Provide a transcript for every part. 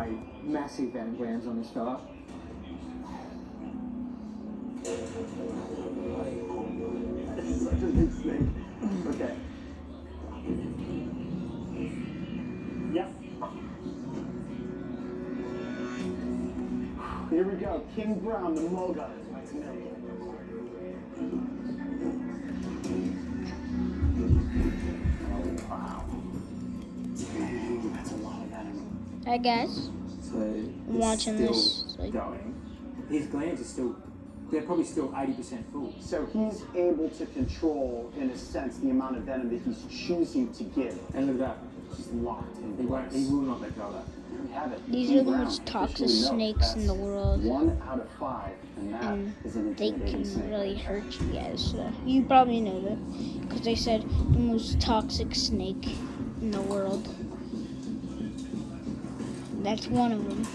Anyway, massive venom glands on this fella. This is such a big snake. Okay. Yep. Here we go. King Brown, the Moga. Wow. Dang, that's a lot of venom. Hi guys, So I'm watching this. It's like, going. His glands are still, they're probably still 80% full. So he's able to control, in a sense, the amount of venom that he's choosing to give. And look at that. He's locked in. He will not let go of that. There we have it. these King are the Brown most toxic officially knows snakes in the that's world, 1 out of 5, and that and is an they intimidating can snake. really hurt you guys. So you probably know that because they said the most toxic snake in the world. That's one of them.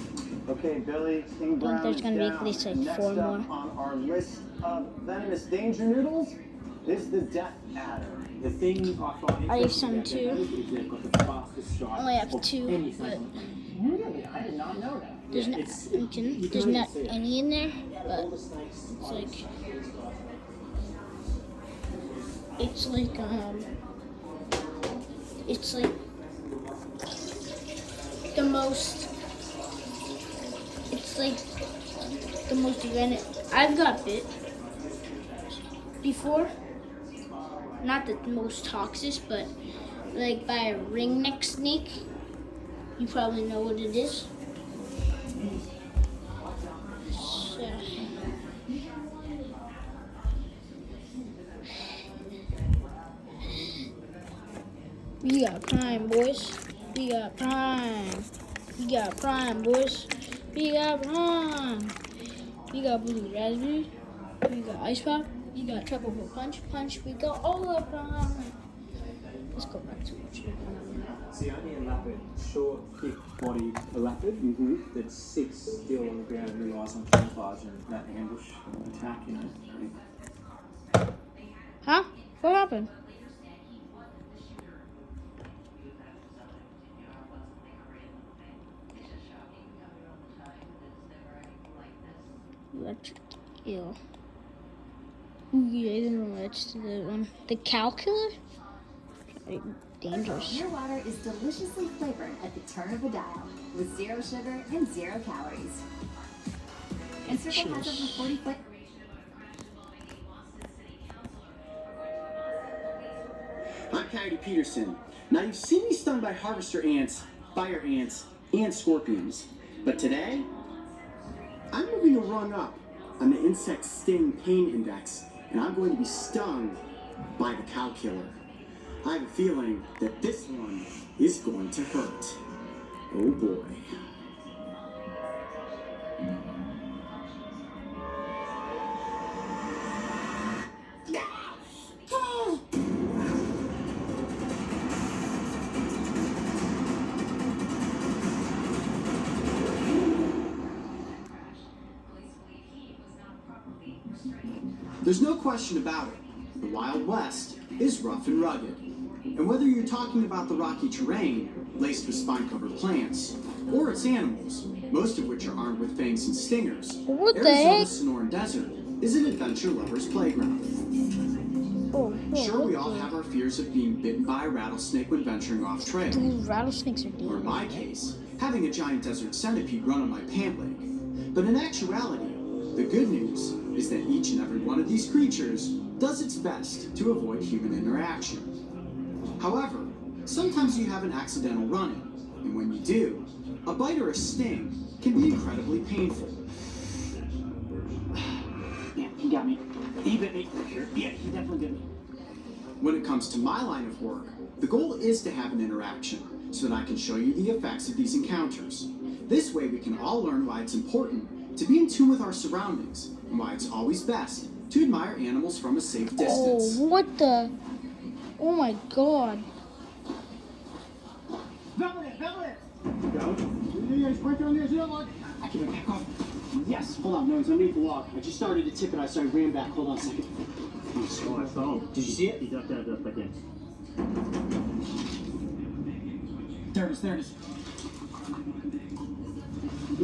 Okay, Billy, King Brown there's is gonna be at down. least, like, Next 4 up more. on our list of venomous danger noodles is the Death Adder. The thing I find I have interesting some about too. them is they've got the fastest strike I only have of 2, anything. but Really? I did not know that. there's Yeah, not it's- you can, you can there's really not see it. any in there, but it's like the most it's like the most venomous. I've got bit before, not the most toxic, but like by a ringneck snake. You probably know what it is. So, we got prime, boys. We got prime. We got prime, boys. We got prime. We got blue raspberry. We got ice pop. We got tropical punch. We got all the prime. Let's go back to what you're doing. See, only a leopard, short, thick-bodied leopard that sits still on the ground and relies on camouflage and that ambush attack, you know. Huh? What happened? Electric eel. Ooh, yeah, I didn't know that's the one. The cow killer? Dangerous. Your water is deliciously flavored at the turn of a dial with 0 sugar and 0 calories. And Circle has over 40 foot. I'm Coyote Peterson. Now you've seen me stung by harvester ants, fire ants, and scorpions. But today, I'm moving to run up on the insect sting pain index, and I'm going to be stung by the cow killer. I have a feeling that this one is going to hurt. Oh boy. There's no question about it. The Wild West is rough and rugged. And whether you're talking about the rocky terrain, laced with spine-covered plants, or its animals, most of which are armed with fangs and stingers, What the Arizona's heck? Sonoran Desert is an adventure lover's playground. Sure, we all have our fears of being bitten by a rattlesnake when venturing off trail. Dude, rattlesnakes are Or in dangerous. my case, having a giant desert centipede run on my pant leg. But in actuality, the good news is that each and every one of these creatures does its best to avoid human interaction. However, sometimes you have an accidental run-in, and when you do, a bite or a sting can be incredibly painful. Yeah, he got me. He bit me. Yeah, he definitely did me. When it comes to my line of work, the goal is to have an interaction so that I can show you the effects of these encounters. This way we can all learn why it's important to be in tune with our surroundings and why it's always best to admire animals from a safe Oh, distance. what the? Oh my god. Velvet! Go. Yeah, it's right there on the edge of that log. I can back off. Yes, hold on, no, it's underneath the log. I just started to tip it, so I ran back. Hold on a second. Oh, I saw him. Did you see it? He ducked out back in. There it is.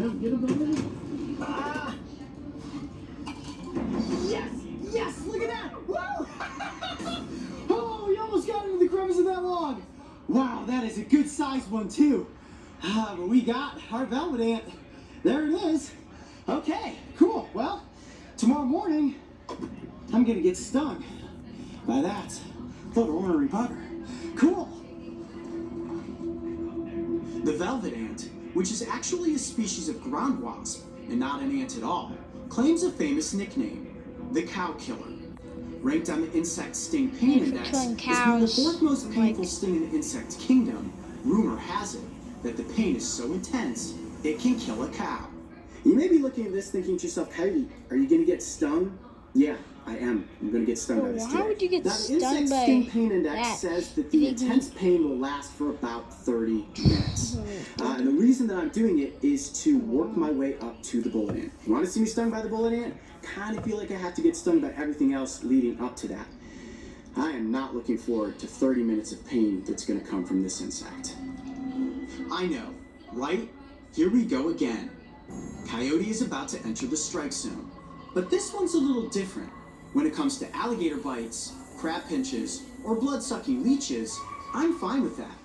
Get him, baby. Ah! Yes! Yes! Look at that! Woo! Oh, you almost got into the crevice of that log. Wow, that is a good sized one too. But we got our velvet ant. There it is. Okay, cool. Well, tomorrow morning, I'm gonna get stung by that little ornery butter. Cool. The velvet ant, which is actually a species of ground wasp and not an ant at all, claims a famous nickname, the cow killer. Ranked on the Insect Sting Pain For Index killing as being the cows, fourth most painful like- sting in the insect kingdom, rumor has it that the pain is so intense it can kill a cow. You may be looking at this thinking to yourself, Coyote, are you gonna get stung? Yeah, I am. I'm gonna get stung by this Why today. would you get Now, the stung Insect by Sting Pain Index that? says that the If you can- intense pain will last for about 30 minutes. And the reason that I'm doing it is to work my way up to the bullet ant. You want to see me stung by the bullet ant? Kind of feel like I have to get stung by everything else leading up to that. I am not looking forward to 30 minutes of pain that's going to come from this insect. I know, right? Here we go again. Coyote is about to enter the strike zone. But this one's a little different. When it comes to alligator bites, crab pinches, or blood-sucking leeches, I'm fine with that.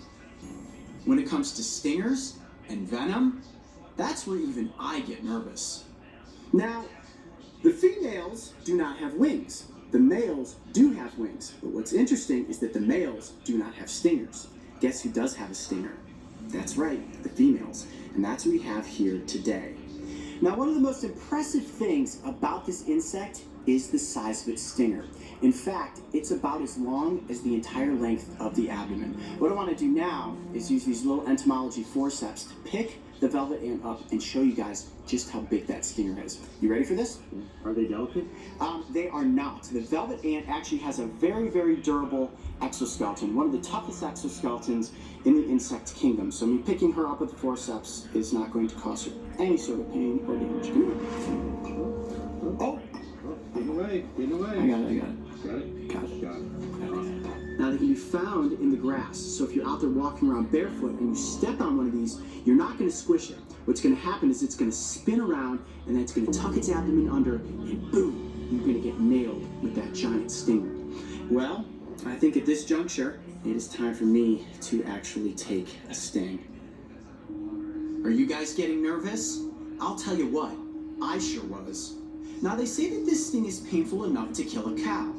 When it comes to stingers and venom, that's where even I get nervous. Now, the females do not have wings. The males do have wings. But what's interesting is that the males do not have stingers. Guess who does have a stinger? That's right, the females. And that's what we have here today. Now, one of the most impressive things about this insect is the size of its stinger. In fact, it's about as long as the entire length of the abdomen. What I want to do now is use these little entomology forceps to pick the velvet ant up and show you guys just how big that stinger is. You ready for this? Are they delicate? They are not. The velvet ant actually has a very, very durable exoskeleton, one of the toughest exoskeletons in the insect kingdom. So me picking her up with the forceps is not going to cause her any sort of pain or damage. Come here. Oh, Get away. Get away. I got it. Got it? Got it. Got it. Now they can be found in the grass. So if you're out there walking around barefoot and you step on one of these, you're not going to squish it. What's going to happen is it's going to spin around and then it's going to tuck its abdomen under and boom, you're going to get nailed with that giant stinger. Well, I think at this juncture, it is time for me to actually take a sting. Are you guys getting nervous? I'll tell you what, I sure was. Now they say that this sting is painful enough to kill a cow.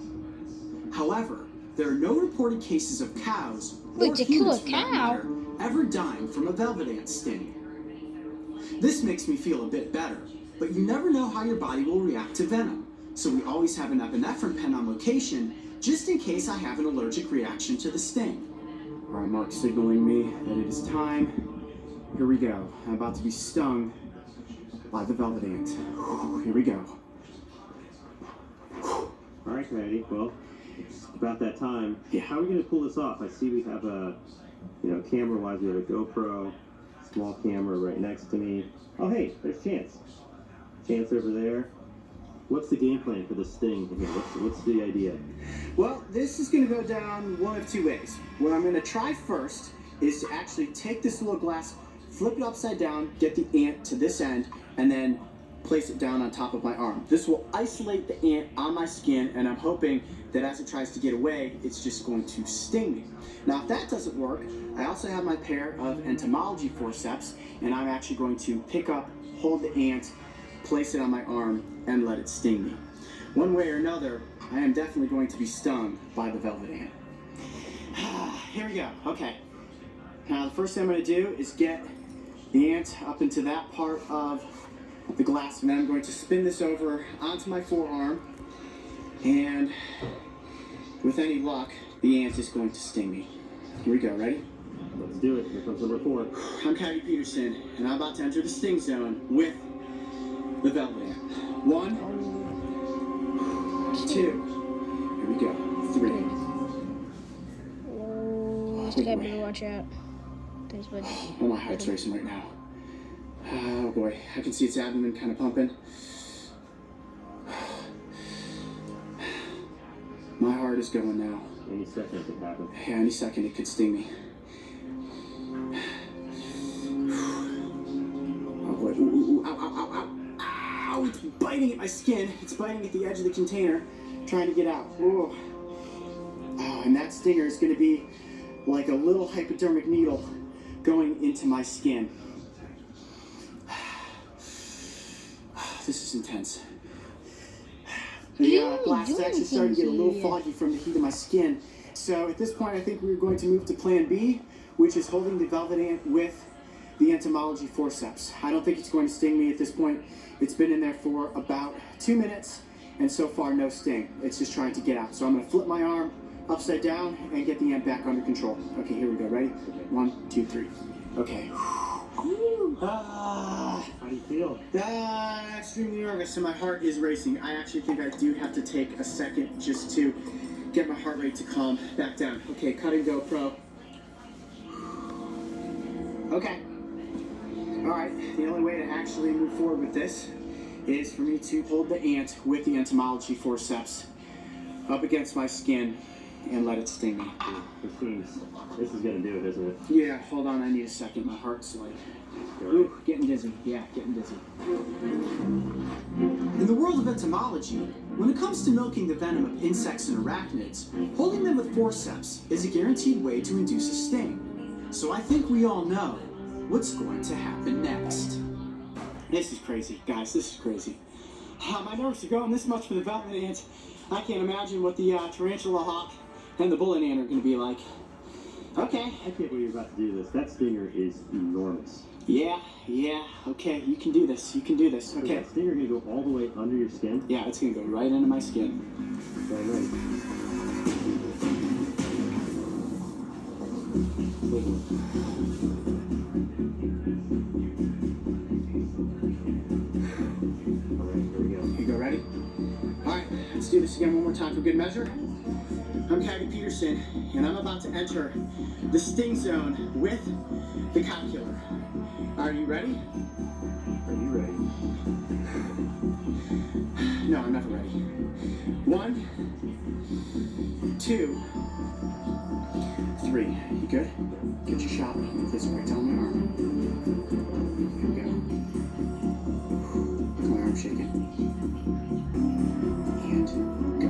However, there are no reported cases of cows Wait, or to kill a humans for that cow? matter, ever dying from a velvet ant sting. This makes me feel a bit better, but you never know how your body will react to venom, so we always have an epinephrine pen on location just in case I have an allergic reaction to the sting. All right, Mark signaling me that it is time. Here we go. I'm about to be stung by the velvet ant. Here we go. All right, Coyote. Well, it's about that time. Yeah. How are we going to pull this off? I see we have a, camera-wise, we have a GoPro, small camera right next to me. Oh, hey, there's Chance. Chance over there. What's the game plan for this sting? What's the idea? Well, this is going to go down one of two ways. What I'm going to try first is to actually take this little glass, flip it upside down, get the ant to this end, and then place it down on top of my arm. This will isolate the ant on my skin, and I'm hoping that as it tries to get away, it's just going to sting me. Now, if that doesn't work, I also have my pair of entomology forceps, and I'm actually going to pick up, hold the ant, place it on my arm, and let it sting me. One way or another, I am definitely going to be stung by the velvet ant. Here we go. Okay. Now, the first thing I'm going to do is get the ant up into that part of the glass, and then I'm going to spin this over onto my forearm, and with any luck, the ant is going to sting me. Here we go. Ready? Let's do it. Here comes number 4. I'm Coyote Peterson, and I'm about to enter the sting zone with the velvet ant. 1, 2, here we go, 3. Oh, this guy better watch out. Thanks, buddy. Oh, my heart's racing right now. Oh boy, I can see its abdomen kind of pumping. My heart is going now. Any second it could happen. Yeah, any second it could sting me. Oh boy, Ooh, ow, ow, ow, ow. Ow, it's biting at my skin. It's biting at the edge of the container, trying to get out. Ooh. Oh, and that stinger is going to be like a little hypodermic needle going into my skin. This is intense. The glass is actually starting to get a little foggy from the heat of my skin. So at this point, I think we're going to move to plan B, which is holding the velvet ant with the entomology forceps. I don't think it's going to sting me at this point. It's been in there for about 2 minutes, and so far no sting. It's just trying to get out. So I'm going to flip my arm upside down and get the ant back under control. Okay, here we go. Ready? 1, 2, 3. Okay. How do you feel? Extremely nervous, and my heart is racing. I actually think I do have to take a second just to get my heart rate to calm back down. Okay, cutting GoPro. Okay. Alright, the only way to actually move forward with this is for me to hold the ant with the entomology forceps up against my skin and let it sting me. It seems this is gonna do it, isn't it? Yeah, hold on, I need a second. My heart's like, ooh, getting dizzy. Yeah, getting dizzy. In the world of entomology, when it comes to milking the venom of insects and arachnids, holding them with forceps is a guaranteed way to induce a sting. So I think we all know what's going to happen next. This is crazy, guys. This is crazy. My nerves are going this much for the velvet ant. I can't imagine what the tarantula hawk and the bullet ant are going to be like. Okay. I can't believe you're about to do this. That stinger is enormous. Yeah. Okay, you can do this. You can do this. Is Okay. that stinger gonna go all the way under your skin? Yeah, it's going to go right into my skin. Okay, ready. Alright, here we go. You go ready? All right, let's do this again one more time for good measure. I'm Coyote Peterson, and I'm about to enter the sting zone with the cow killer. Are you ready? Are you ready? No, I'm never ready. 1, 2, 3. You good? Get your shot. This right down my arm. Here we go. My arm shaking. And go.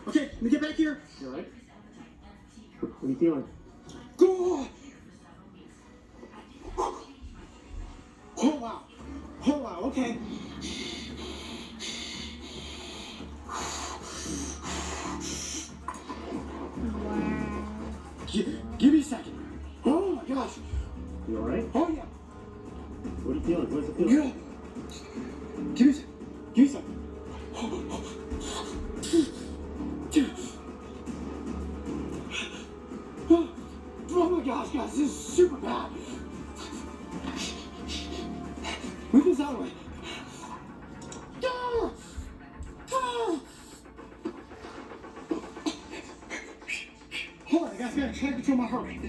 Okay, let me get back here. You alright? What are you feeling? Go! Oh wow. Oh wow, okay. Give me a second. Oh my gosh. You alright? Oh yeah. What are you feeling? What does it feel Yeah. like? Give me a second. Give me a second. Oh my gosh, guys, this is super bad. Move this out of the way. Hold on, guys, gotta try to control my heart rate.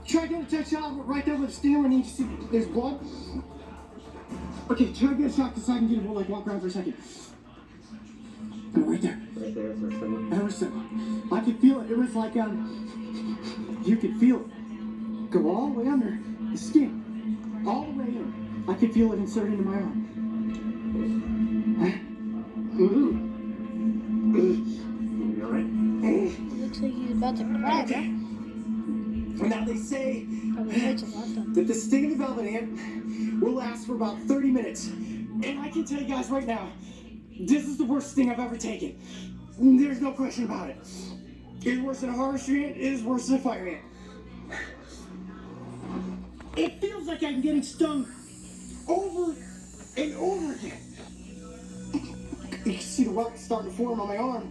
Try to get a check shot right there with the stinger and you can see there's blood. Okay, try to get a shot so I can get it, like walk around for a second. Oh, right there. Right there, it's our stomach. Ever so, I could feel it. It was like you could feel it go all the way under the skin, all the way in. I could feel it insert into my arm. You alright? Looks like he's about to cry, bro. Now they say Probably hurts a lot, though. that the sting of the velvet ant will last for about 30 minutes. And I can tell you guys right now, this is the worst sting I've ever taken. There's no question about it. It is worse than a harvester ant, it is worse than a fire ant. It feels like I'm getting stung over and over again. You can see the welt starting to form on my arm.